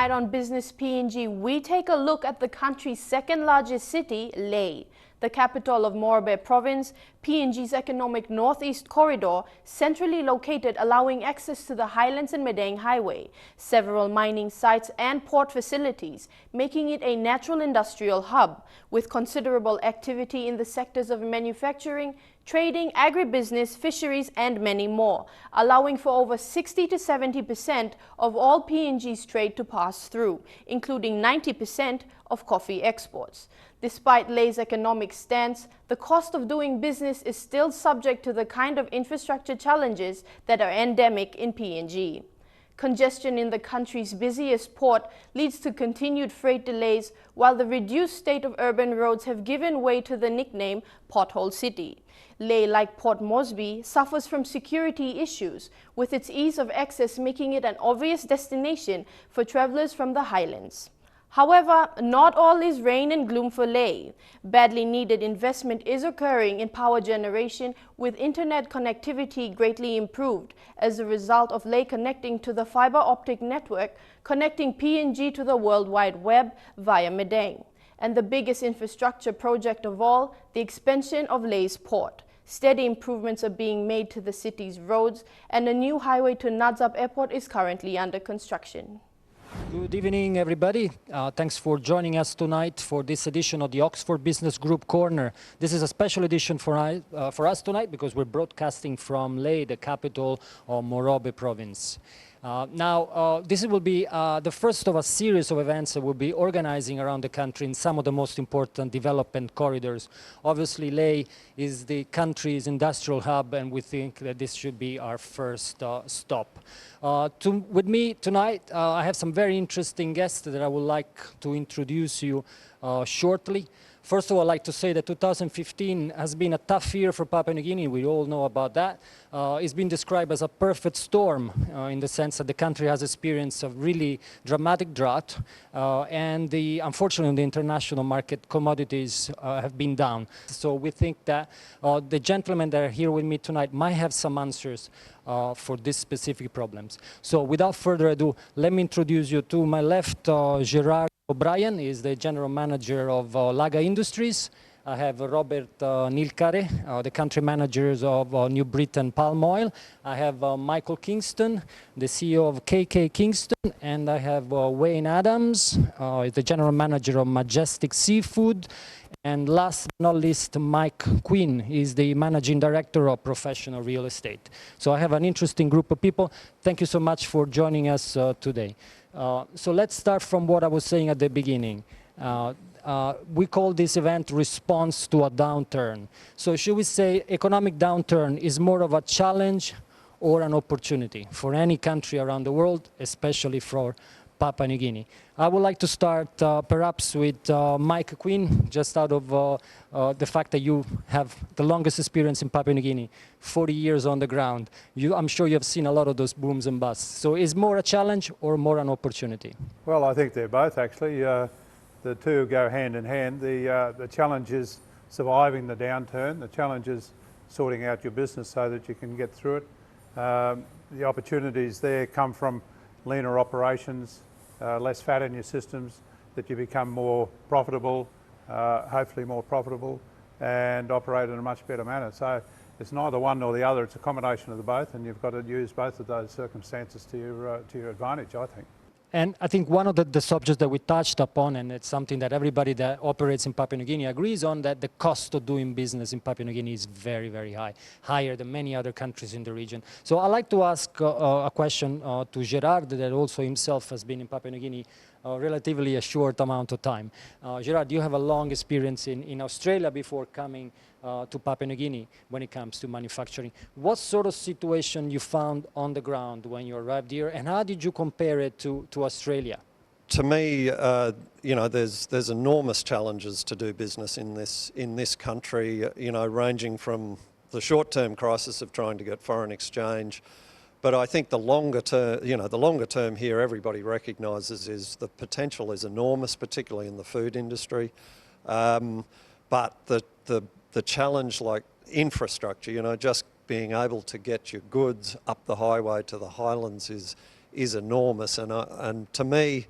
Tonight on Business PNG, we take a look at the country's second largest city, Lae, the capital of Morobe Province, PNG's economic northeast corridor, centrally located, allowing access to the Highlands and Madang Highway, several mining sites and port facilities, making it a natural industrial hub with considerable activity in the sectors of manufacturing, trading, agribusiness, fisheries and many more, allowing for over 60 to 70% of all PNG's trade to pass through, including 90% of coffee exports. Despite Lae's economic stance, the cost of doing business is still subject to the kind of infrastructure challenges that are endemic in PNG. Congestion in the country's busiest port leads to continued freight delays, while the reduced state of urban roads have given way to the nickname Pothole City. Lae, like Port Moresby, suffers from security issues, with its ease of access making it an obvious destination for travelers from the highlands. However, not all is rain and gloom for Lae. Badly needed investment is occurring in power generation, with internet connectivity greatly improved as a result of Lae connecting to the fiber optic network connecting PNG to the World Wide Web via Madang. And the biggest infrastructure project of all, the expansion of Lae's port. Steady improvements are being made to the city's roads, and a new highway to Nadzab Airport is currently under construction. Good evening, everybody. Thanks for joining us tonight for this edition of the Oxford Business Group Corner. This is a special edition for us tonight because we're broadcasting from Lae, the capital of Morobe Province. This will be the first of a series of events that we'll be organizing around the country in some of the most important development corridors. Obviously, Lae is the country's industrial hub, and we think that this should be our first stop. With me tonight, I have some very interesting guests that I would like to introduce you shortly. First of all, I'd like to say that 2015 has been a tough year for Papua New Guinea. We all know about that. It's been described as a perfect storm in the sense that the country has experienced a really dramatic drought, and unfortunately, in the international market, commodities have been down. So we think that the gentlemen that are here with me tonight might have some answers for these specific problems. So without further ado, let me introduce you to my left, Gerard O'Brien is the general manager of Laga Industries. I have Robert Nilkare, the country managers of New Britain Palm Oil. I have Michael Kingston, the CEO of KK Kingston, and I have Wayne Adams, the general manager of Majestic Seafood. And last but not least, Mike Quinn is the managing director of Professional Real Estate. So I have an interesting group of people. Thank you so much for joining us today. So let's start from what I was saying at the beginning. We call this event Response to a Downturn. So should we say economic downturn is more of a challenge or an opportunity for any country around the world, especially for Papua New Guinea? I would like to start perhaps with Mike Quinn, just out of the fact that you have the longest experience in Papua New Guinea, 40 years on the ground. I'm sure you have seen a lot of those booms and busts. So is more a challenge or more an opportunity? Well, I think they're both actually. The two go hand in hand. The challenge is surviving the downturn. The challenge is sorting out your business so that you can get through it. The opportunities there come from leaner operations, less fat in your systems, that you become more profitable, hopefully more profitable, and operate in a much better manner. So it's neither one nor the other, it's a combination of the both, and you've got to use both of those circumstances to your advantage, I think. And I think one of the subjects that we touched upon, and it's something that everybody that operates in Papua New Guinea agrees on, that the cost of doing business in Papua New Guinea is very, very high, higher than many other countries in the region. So I'd like to ask a question to Gerard, that also himself has been in Papua New Guinea relatively a short amount of time. Gerard, you have a long experience in Australia before coming to Papua New Guinea when it comes to manufacturing. What sort of situation you found on the ground when you arrived here, and how did you compare it to Australia? To me, you know, there's enormous challenges to do business in this country. You know, ranging from the short-term crisis of trying to get foreign exchange, but I think the longer term here, everybody recognises is the potential is enormous, particularly in the food industry. But the challenge, like infrastructure, you know, just being able to get your goods up the highway to the highlands is enormous. And to me,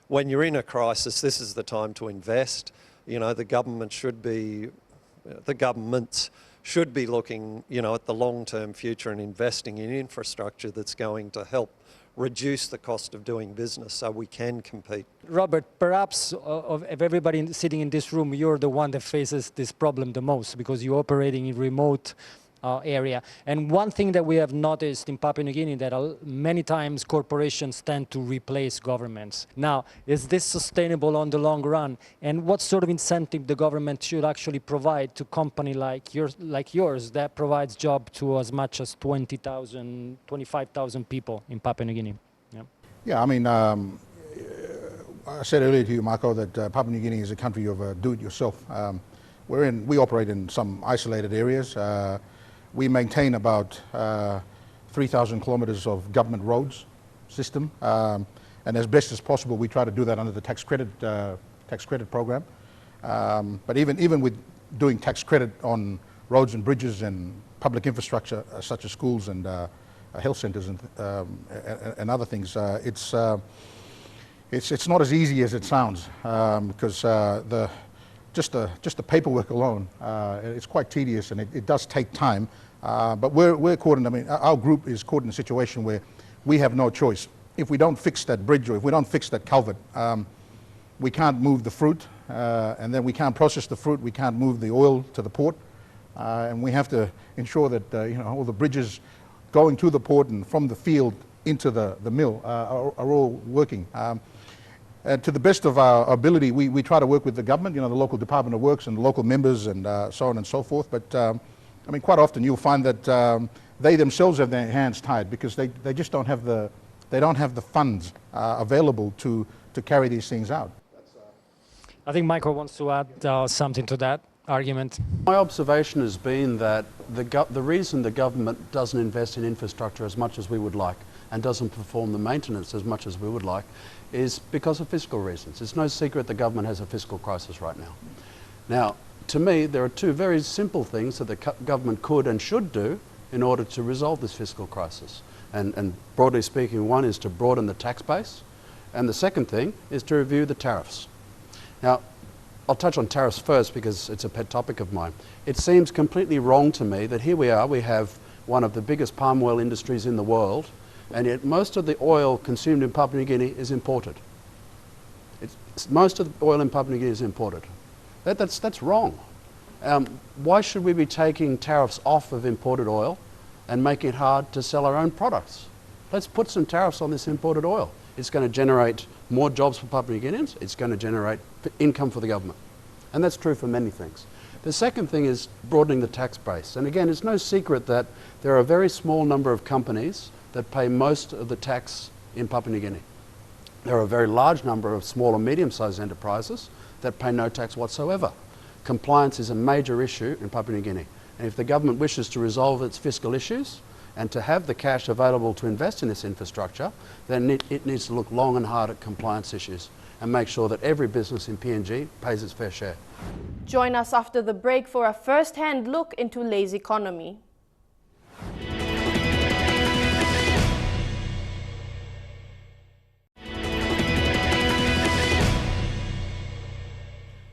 when you're in a crisis, this is the time to invest. You know, the governments should be looking, you know, at the long-term future and investing in infrastructure that's going to help reduce the cost of doing business so we can compete. Robert, perhaps of everybody sitting in this room, you're the one that faces this problem the most because you're operating in remote area. And one thing that we have noticed in Papua New Guinea that many times corporations tend to replace governments. Now, is this sustainable on the long run? And what sort of incentive the government should actually provide to company like yours that provides job to as much as 20,000, 25,000 people in Papua New Guinea? Yeah, yeah, I mean, I said earlier to you, Marco, that Papua New Guinea is a country of do-it-yourself. We operate in some isolated areas. We maintain about 3,000 kilometers of government roads system, and as best as possible, we try to do that under the tax credit program. But even with doing tax credit on roads and bridges and public infrastructure such as schools and health centers and other things, it's not as easy as it sounds because just the paperwork alone, it's quite tedious and it does take time. But we're caught in, I mean, our group is caught in a situation where we have no choice. If we don't fix that bridge or if we don't fix that culvert, we can't move the fruit, and then we can't process the fruit, we can't move the oil to the port, and we have to ensure that you know, all the bridges going to the port and from the field into the mill are all working. To the best of our ability, we try to work with the government, you know, the local Department of Works and the local members and so on and so forth. But I mean, quite often you'll find that they themselves have their hands tied because they just don't have the funds available to carry these things out. I think Michael wants to add something to that argument. My observation has been that the reason the government doesn't invest in infrastructure as much as we would like and doesn't perform the maintenance as much as we would like is because of fiscal reasons. It's no secret the government has a fiscal crisis right now. Now, to me, there are two very simple things that the government could and should do in order to resolve this fiscal crisis. And broadly speaking, one is to broaden the tax base, and the second thing is to review the tariffs. Now, I'll touch on tariffs first because it's a pet topic of mine. It seems completely wrong to me that here we are, we have one of the biggest palm oil industries in the world, and yet most of the oil consumed in Papua New Guinea is imported. Most of the oil in Papua New Guinea is imported. That's wrong. Why should we be taking tariffs off of imported oil and making it hard to sell our own products? Let's put some tariffs on this imported oil. It's going to generate more jobs for Papua New Guineans. It's going to generate income for the government. And that's true for many things. The second thing is broadening the tax base. And again, it's no secret that there are a very small number of companies that pay most of the tax in Papua New Guinea. There are a very large number of small and medium-sized enterprises that pay no tax whatsoever. Compliance is a major issue in Papua New Guinea. And if the government wishes to resolve its fiscal issues and to have the cash available to invest in this infrastructure, then it needs to look long and hard at compliance issues and make sure that every business in PNG pays its fair share. Join us after the break for a first-hand look into Lay's economy.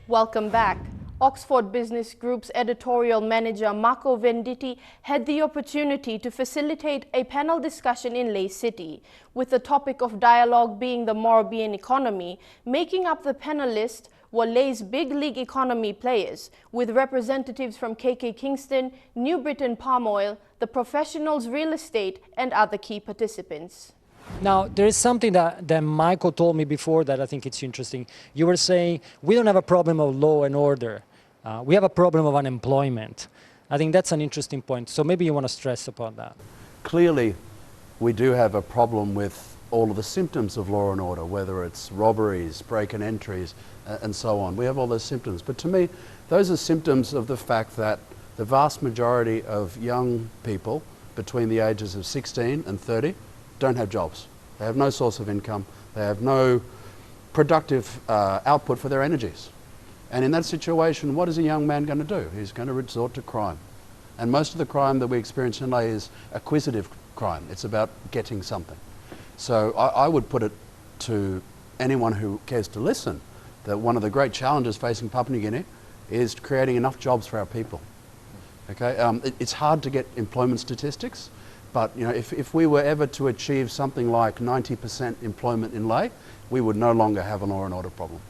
Welcome back. Oxford Business Group's editorial manager Marco Venditti had the opportunity to facilitate a panel discussion in Lay City, with the topic of dialogue being the Morobian economy. Making up the panelists were Lay's big league economy players, with representatives from KK Kingston, New Britain Palm Oil, the Professionals Real Estate and other key participants. Now, there is something that Michael told me before that I think it's interesting. You were saying we don't have a problem of law and order. We have a problem of unemployment. I think that's an interesting point. So maybe you want to stress upon that. Clearly, we do have a problem with all of the symptoms of law and order, whether it's robberies, break and entries, and so on. We have all those symptoms. But to me, those are symptoms of the fact that the vast majority of young people between the ages of 16 and 30 don't have jobs. They have no source of income. They have no productive output for their energies. And in that situation, what is a young man going to do? He's going to resort to crime. And most of the crime that we experience in Lay is acquisitive crime. It's about getting something. So I would put it to anyone who cares to listen that one of the great challenges facing Papua New Guinea is creating enough jobs for our people. Okay, it's hard to get employment statistics, but you know, if we were ever to achieve something like 90% employment in Lae, we would no longer have a law and order problem.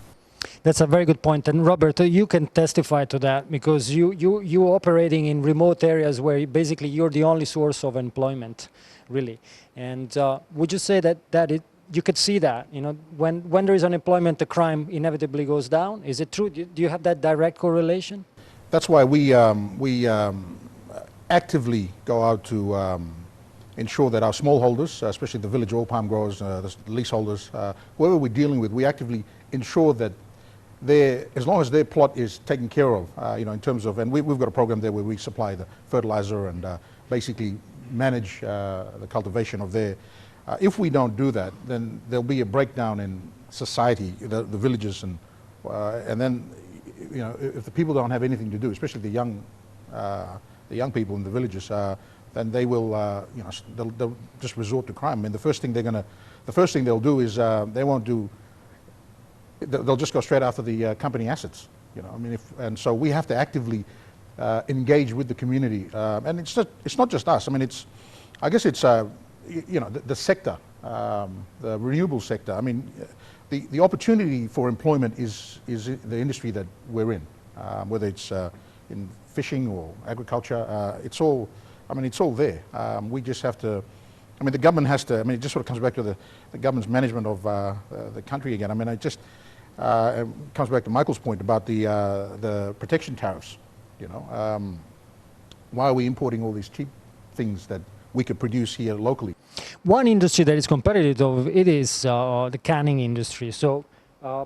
That's a very good point. And Robert, you can testify to that because you're operating in remote areas where basically you're the only source of employment, really. And would you say that you could see that, you know, when there is unemployment, the crime inevitably goes down? Is it true? Do you have that direct correlation? That's why we actively go out to ensure that our smallholders, especially the village oil palm growers, the leaseholders, whoever we're dealing with, we actively ensure that as long as their plot is taken care of, you know, in terms of, and we've got a program there where we supply the fertilizer and basically manage the cultivation of their. If we don't do that, then there'll be a breakdown in society, the villages, and then, you know, if the people don't have anything to do, especially the young people in the villages, then they will, you know, they'll just resort to crime. I mean, the first thing they'll do is they'll just go straight after the company assets. You know, I mean, and so we have to actively engage with the community, and it's not just us. I mean, I guess it's you know, the sector, the renewable sector. I mean, the opportunity for employment is the industry that we're in, whether it's in fishing or agriculture. It's all, I mean, it's all there. We just have to. I mean, the government has to. I mean, it just sort of comes back to the government's management of the country again. I mean, it comes back to Michael's point about the protection tariffs. You know, why are we importing all these cheap things that we could produce here locally? One industry that is competitive, it is the canning industry. So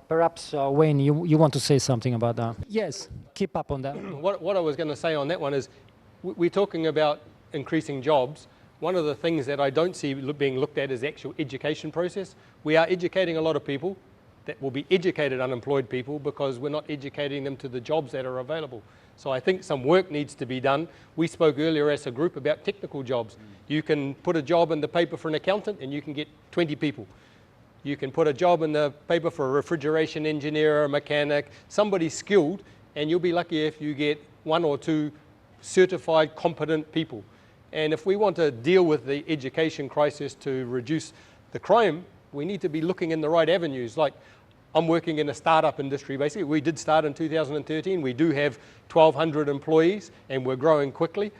perhaps Wayne, you want to say something about that? Yes, keep up on that. What I was going to say on that one is, we're talking about increasing jobs. One of the things that I don't see being looked at is the actual education process. We are educating a lot of people that will be educated unemployed people because we're not educating them to the jobs that are available. So I think some work needs to be done. We spoke earlier as a group about technical jobs. You can put a job in the paper for an accountant and you can get 20 people. You can put a job in the paper for a refrigeration engineer, a mechanic, somebody skilled, and you'll be lucky if you get 1 or 2 certified, competent people. And if we want to deal with the education crisis to reduce the crime, we need to be looking in the right avenues. Like, I'm working in a startup industry, basically. We did start in 2013. We do have 1,200 employees, and we're growing quickly.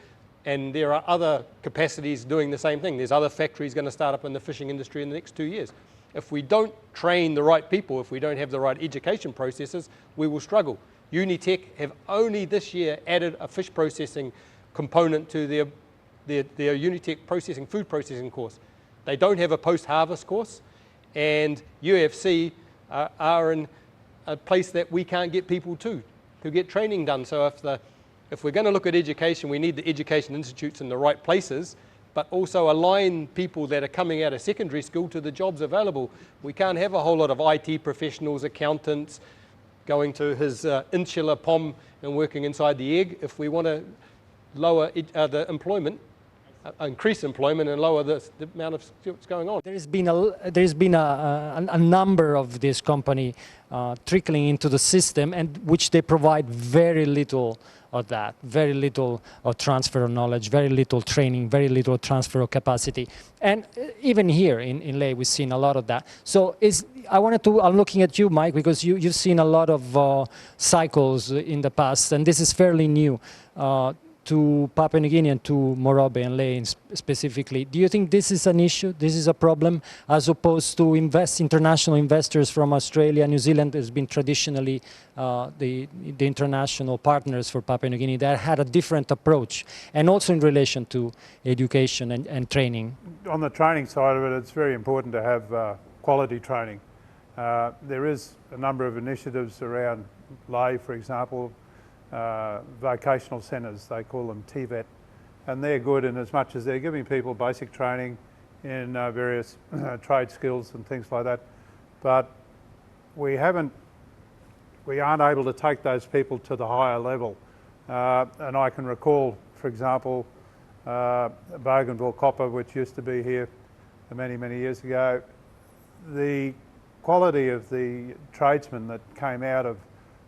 And there are other capacities doing the same thing. There's other factories going to start up in the fishing industry in the next 2 years. If we don't train the right people, if we don't have the right education processes, we will struggle. Unitech have only this year added a fish processing component to their Unitech processing, food processing course. They don't have a post-harvest course, and UFC are in a place that we can't get people to get training done. So if we're going to look at education, we need the education institutes in the right places, but also align people that are coming out of secondary school to the jobs available. We can't have a whole lot of IT professionals, accountants, going to his insular POM and working inside the egg. If we want to lower the employment, increase employment and lower the amount of what's going on. There's been a number of this company trickling into the system, and which they provide very little of that, very little of transfer of knowledge, very little training, very little transfer of capacity. And even here in Lae, we've seen a lot of that. So I'm looking at you, Mike, because you've seen a lot of cycles in the past, and this is fairly new to Papua New Guinea and to Morobe and Lae specifically. Do you think this is an issue, this is a problem, as opposed to international investors from Australia, New Zealand has been traditionally the international partners for Papua New Guinea that had a different approach, and also in relation to education and training? On the training side of it, it's very important to have quality training. There is a number of initiatives around Lae, for example, vocational centres, they call them TVET, and they're good in as much as they're giving people basic training in various trade skills and things like that, but we aren't able to take those people to the higher level. And I can recall, for example, Bougainville Copper, which used to be here many, many years ago. The quality of the tradesmen that came out of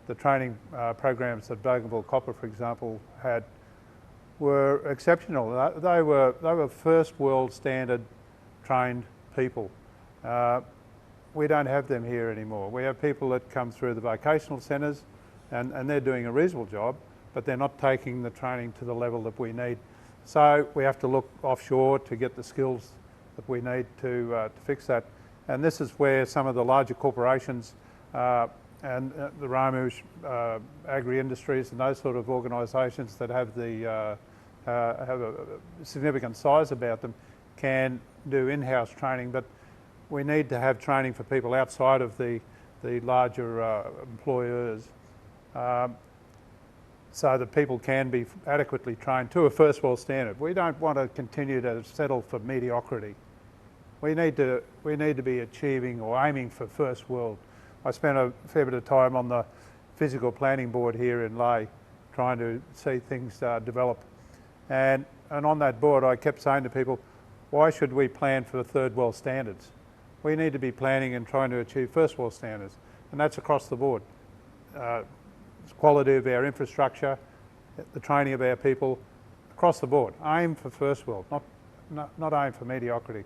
the training programs that Bougainville Copper, for example, had were exceptional. They were first world standard trained people. We don't have them here anymore. We have people that come through the vocational centres and they're doing a reasonable job, but they're not taking the training to the level that we need. So we have to look offshore to get the skills that we need to fix that. And this is where some of the larger corporations and the Ramush agri-industries and those sort of organisations that have have a significant size about them can do in-house training, but we need to have training for people outside of the larger employers so that people can be adequately trained to a first world standard. We don't want to continue to settle for mediocrity. We need to be achieving or aiming for first world. I spent a fair bit of time on the physical planning board here in Lae trying to see things develop. And on that board I kept saying to people, why should we plan for third world standards? We need to be planning and trying to achieve first world standards, and that's across the board. Quality of our infrastructure, the training of our people, across the board. Aim for first world, not aim for mediocrity.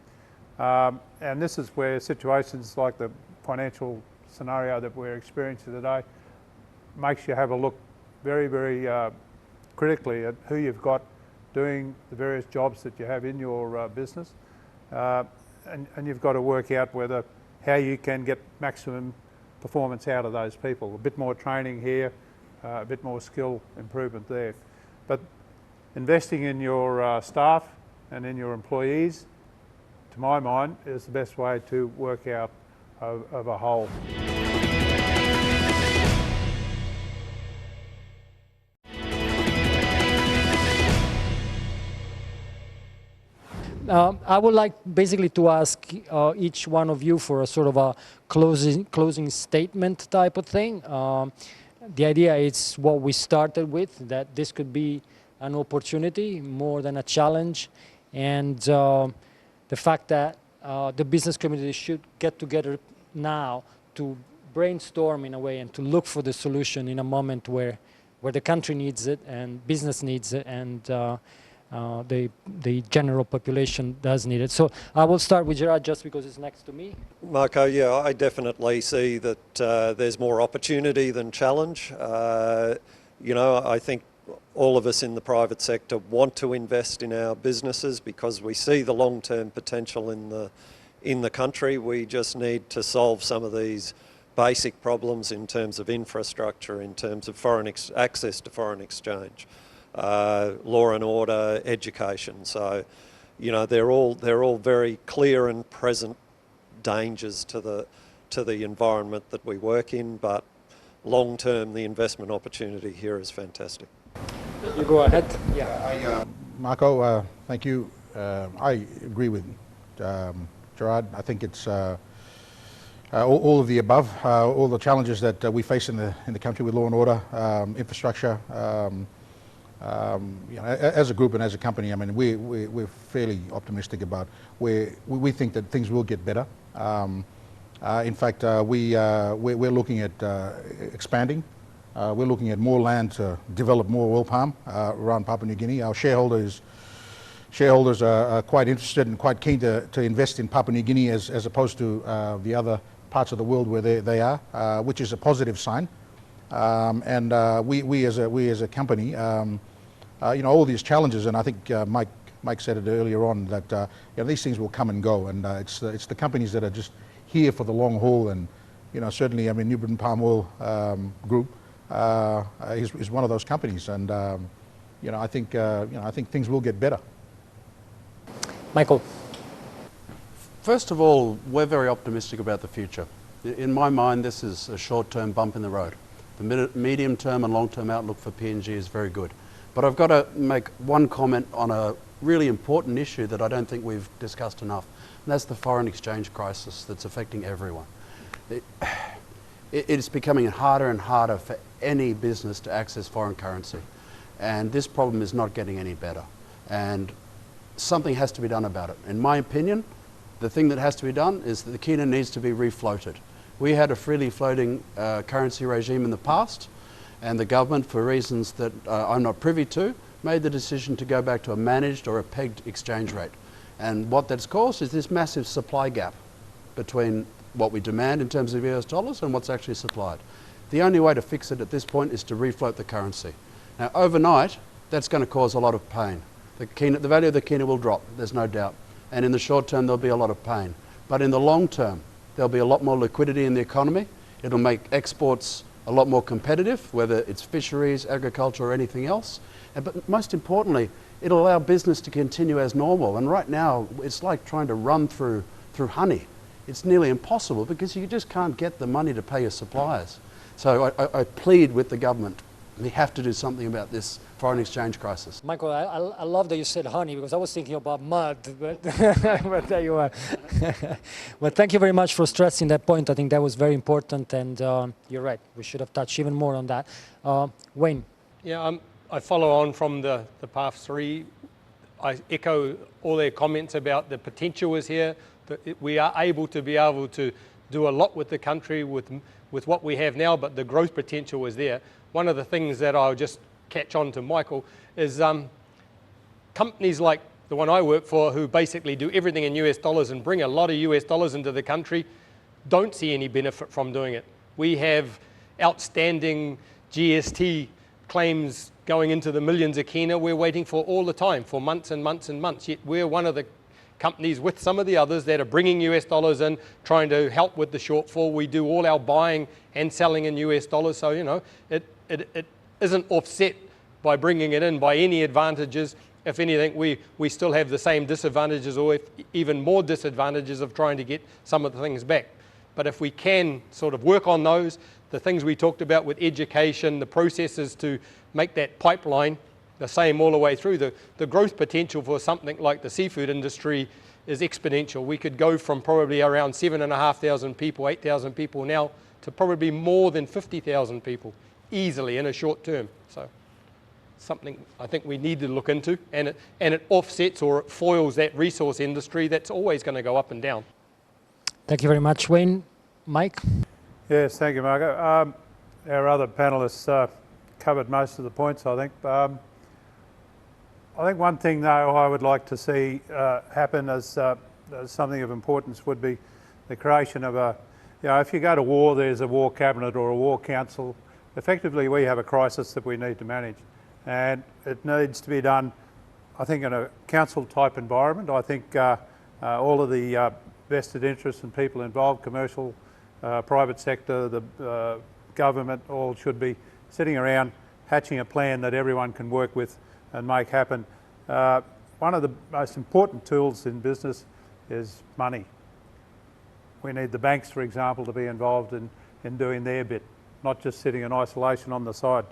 And this is where situations like the financial scenario that we're experiencing today makes you have a look very, very critically at who you've got doing the various jobs that you have in your business, and you've got to work out how you can get maximum performance out of those people. A bit more training here, a bit more skill improvement there. But investing in your staff and in your employees, to my mind, is the best way to work out of a whole. I would like basically to ask each one of you for a sort of a closing statement type of thing. The idea is what we started with, that this could be an opportunity more than a challenge, and the fact that the business community should get together now to brainstorm in a way and to look for the solution in a moment where the country needs it and business needs it, and the general population does need it. So I will start with Gerard just because it's next to me. Marco, yeah, I definitely see that there's more opportunity than challenge. You know, I think all of us in the private sector want to invest in our businesses because we see the long-term potential in the country. We just need to solve some of these basic problems in terms of infrastructure, in terms of access to foreign exchange. Law and order, education. So, you know, they're all very clear and present dangers to the environment that we work in. But long term, the investment opportunity here is fantastic. You go ahead. Yeah. Marco, thank you. I agree with Gerard. I think it's all of the above. All the challenges that we face in the country with law and order, infrastructure. You know, as a group and as a company, I mean, we're fairly optimistic about where we think that things will get better. In fact, we're looking at expanding. We're looking at more land to develop more oil palm around Papua New Guinea. Our shareholders are quite interested and quite keen to invest in Papua New Guinea as opposed to the other parts of the world where they are, which is a positive sign. And we as a company, you know, all these challenges, and I think Mike said it earlier on that you know, these things will come and go, and it's the companies that are just here for the long haul. And you know, certainly, I mean, New Britain Palm Oil Group is one of those companies, and you know, I think things will get better. Michael. First of all, we're very optimistic about the future. In my mind, this is a short-term bump in the road. The medium-term and long-term outlook for PNG is very good. But I've got to make one comment on a really important issue that I don't think we've discussed enough, and that's the foreign exchange crisis that's affecting everyone. It's becoming harder and harder for any business to access foreign currency, and this problem is not getting any better, and something has to be done about it. In my opinion, the thing that has to be done is that the kina needs to be refloated. We had a freely floating currency regime in the past, and the government, for reasons that I'm not privy to, made the decision to go back to a managed or a pegged exchange rate. And what that's caused is this massive supply gap between what we demand in terms of US dollars and what's actually supplied. The only way to fix it at this point is to refloat the currency. Now, overnight, that's going to cause a lot of pain. The value of the kina will drop, there's no doubt. And in the short term, there'll be a lot of pain. But in the long term, there'll be a lot more liquidity in the economy. It'll make exports a lot more competitive, whether it's fisheries, agriculture, or anything else. But most importantly, it'll allow business to continue as normal. And right now, it's like trying to run through honey. It's nearly impossible because you just can't get the money to pay your suppliers. So I plead with the government. We have to do something about this foreign exchange crisis. Michael, I love that you said honey, because I was thinking about mud, but, but there you are. Well, thank you very much for stressing that point. I think that was very important, and you're right. We should have touched even more on that. Wayne. Yeah, I follow on from the path 3. I echo all their comments about the potential is here. That we are able to do a lot with the country with what we have now, but the growth potential is there. One of the things that I'll just catch on to Michael is companies like the one I work for, who basically do everything in US dollars and bring a lot of US dollars into the country, don't see any benefit from doing it. We have outstanding GST claims going into the millions of kina we're waiting for all the time, for months and months and months, yet we're one of the companies with some of the others that are bringing US dollars in, trying to help with the shortfall. We do all our buying and selling in US dollars, so you know, it isn't offset by bringing it in by any advantages. If anything, we still have the same disadvantages, or even more disadvantages, of trying to get some of the things back. But if we can sort of work on those, the things we talked about with education, the processes to make that pipeline the same all the way through, the growth potential for something like the seafood industry is exponential. We could go from probably around 7,500 people, 8,000 people now, to probably more than 50,000 people easily in a short term. So something I think we need to look into, and it offsets or it foils that resource industry that's always going to go up and down. Thank you very much, Wayne. Mike? Yes, thank you, Marco. Our other panellists covered most of the points, I think. I think one thing, though, I would like to see happen as something of importance would be the creation of a, you know, if you go to war, there's a war cabinet or a war council. Effectively, we have a crisis that we need to manage, and it needs to be done, I think, in a council-type environment. I think all of the vested interests and people involved, commercial, private sector, the government, all should be sitting around hatching a plan that everyone can work with and make happen. One of the most important tools in business is money. We need the banks, for example, to be involved in doing their bit, not just sitting in isolation on the side.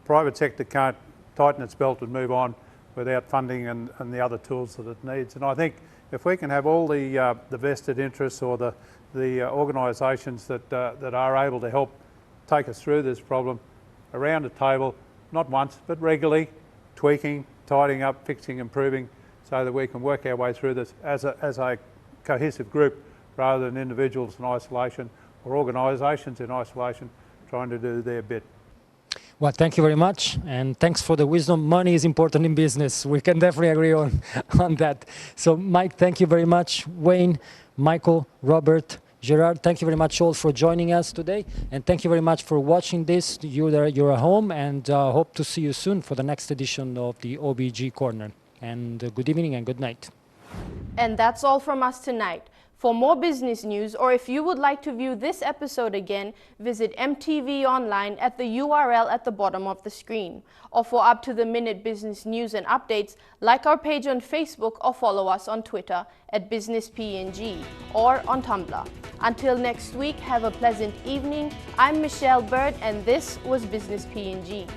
Private sector can't tighten its belt and move on without funding and the other tools that it needs. And I think if we can have all the vested interests or the organisations that are able to help take us through this problem around a table, not once, but regularly, tweaking, tidying up, fixing, improving, so that we can work our way through this as a cohesive group rather than individuals in isolation or organisations in isolation trying to do their bit. Well, thank you very much, and thanks for the wisdom. Money is important in business. We can definitely agree on that. So, Mike, thank you very much. Wayne, Michael, Robert, Gerard, thank you very much all for joining us today, and thank you very much for watching this. You're at home, and hope to see you soon for the next edition of the OBG Corner. And good evening and good night. And that's all from us tonight. For more business news, or if you would like to view this episode again, visit MTV Online at the URL at the bottom of the screen. Or for up-to-the-minute business news and updates, like our page on Facebook or follow us on Twitter at Business PNG or on Tumblr. Until next week, have a pleasant evening. I'm Michelle Bird, and this was Business PNG.